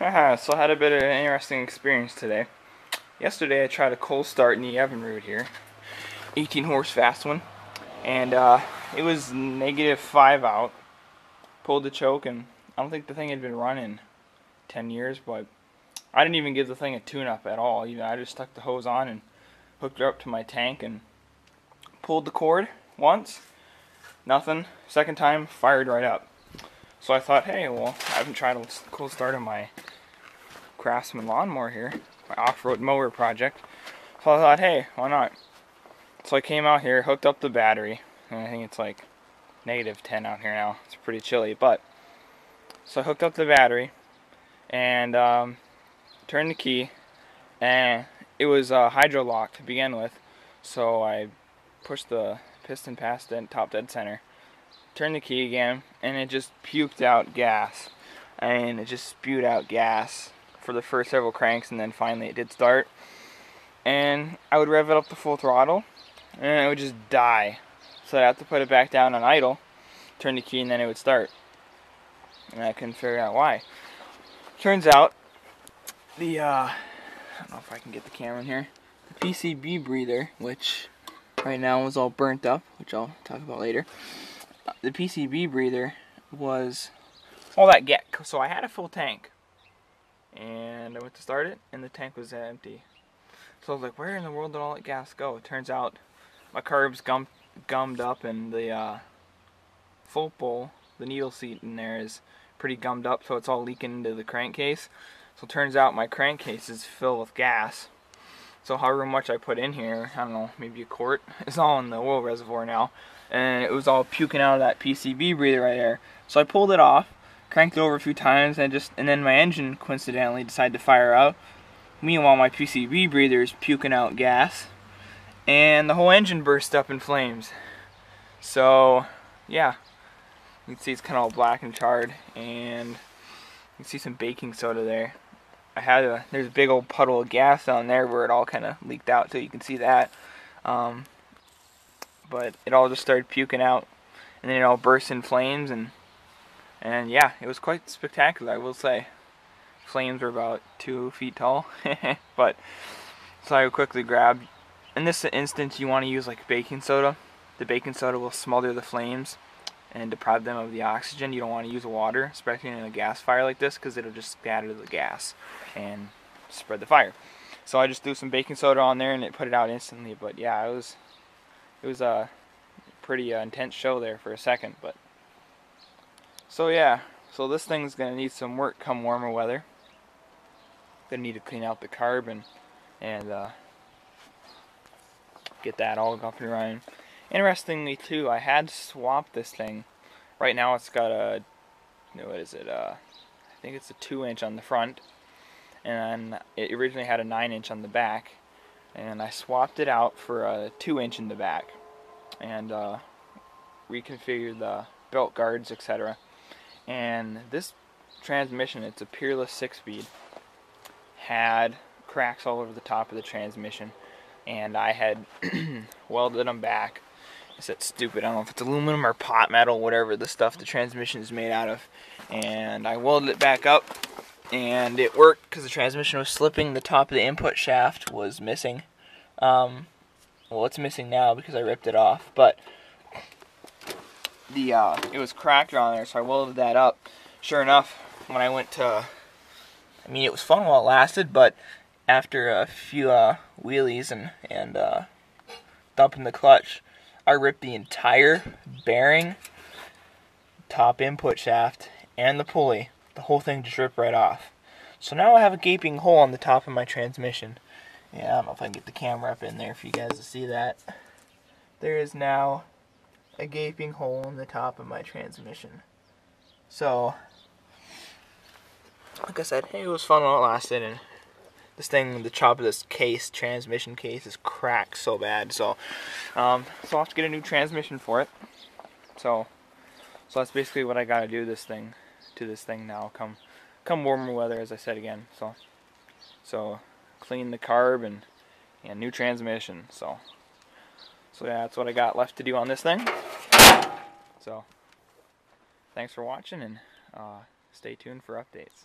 So I had a bit of an interesting experience today. Yesterday I tried a cold start in the Evinrude here, 18 horse fast one, and it was -5 out. Pulled the choke, and I don't think the thing had been running 10 years, but I didn't even give the thing a tune-up at all. I just stuck the hose on and hooked it up to my tank and pulled the cord once, nothing. Second time, fired right up. So I thought, hey, well, I haven't tried a cold start on my Craftsman lawnmower here, my off-road mower project. So I thought, hey, why not? So I came out here, hooked up the battery, and I think it's like -10 out here now. It's pretty chilly, but so I hooked up the battery and turned the key, and it was hydro locked to begin with. So I pushed the piston past the top dead center, turned the key again, and it just puked out gas. And it just spewed out gas for the first several cranks, and then finally it did start. And I would rev it up to full throttle, and it would just die. So I'd have to put it back down on idle, turn the key, and then it would start. And I couldn't figure out why. Turns out, I don't know if I can get the camera in here, the PCB breather, which right now is all burnt up, which I'll talk about later. The PCB breather was all that gas. So I had a full tank, and I went to start it, and the tank was empty. So I was like, where in the world did all that gas go? It turns out my carb's gummed up, and the full bowl, the needle seat in there, is pretty gummed up, so it's all leaking into the crankcase. So it turns out my crankcase is filled with gas. So however much I put in here, I don't know, maybe a quart, it's all in the oil reservoir now. And it was all puking out of that PCB breather right there. So I pulled it off, cranked it over a few times, and then my engine coincidentally decided to fire out. Meanwhile, my PCB breather is puking out gas, and the whole engine burst up in flames. So yeah, you can see it's kind of all black and charred, and you can see some baking soda there. There's a big old puddle of gas down there where it all kind of leaked out, so you can see that. But it all just started puking out, and then it all burst in flames, and yeah, it was quite spectacular, I will say. Flames were about 2 feet tall, but so I quickly grabbed. In this instance, you want to use like baking soda. The baking soda will smother the flames and deprive them of the oxygen. You don't want to use water, especially in a gas fire like this, because it'll just scatter the gas and spread the fire. So I just threw some baking soda on there, and it put it out instantly. But yeah, it was a pretty intense show there for a second. But so yeah, so this thing's gonna need some work come warmer weather. Gonna need to clean out the carb and get that all up and running. Interestingly too, I had swapped this thing. Right now it's got a, what is it? I think it's a 2-inch on the front, and it originally had a 9-inch on the back, and I swapped it out for a 2-inch in the back, and reconfigured the belt guards, etc. And this transmission, it's a Peerless 6-speed, had cracks all over the top of the transmission, and I had welded them back. It's that stupid, I don't know if it's aluminum or pot metal, whatever the stuff the transmission is made out of, and I welded it back up, and it worked because the transmission was slipping. The top of the input shaft was missing. Well, it's missing now because I ripped it off, but it was cracked around there, so I welded that up. Sure enough, when I went to, I mean, it was fun while it lasted, but after a few wheelies and dumping the clutch, I ripped the entire bearing, top input shaft, and the pulley. The whole thing just ripped right off. So now I have a gaping hole on the top of my transmission. Yeah, I don't know if I can get the camera up in there for you guys to see that. There is now a gaping hole in the top of my transmission. So, like I said, hey, it was fun while it lasted, and this thing, the top of this case, transmission case, is cracked so bad. So I'll have to get a new transmission for it. So that's basically what I gotta do to this thing now. Come warmer weather, as I said again. So clean the carb and new transmission. So yeah, that's what I got left to do on this thing. So thanks for watching, and stay tuned for updates.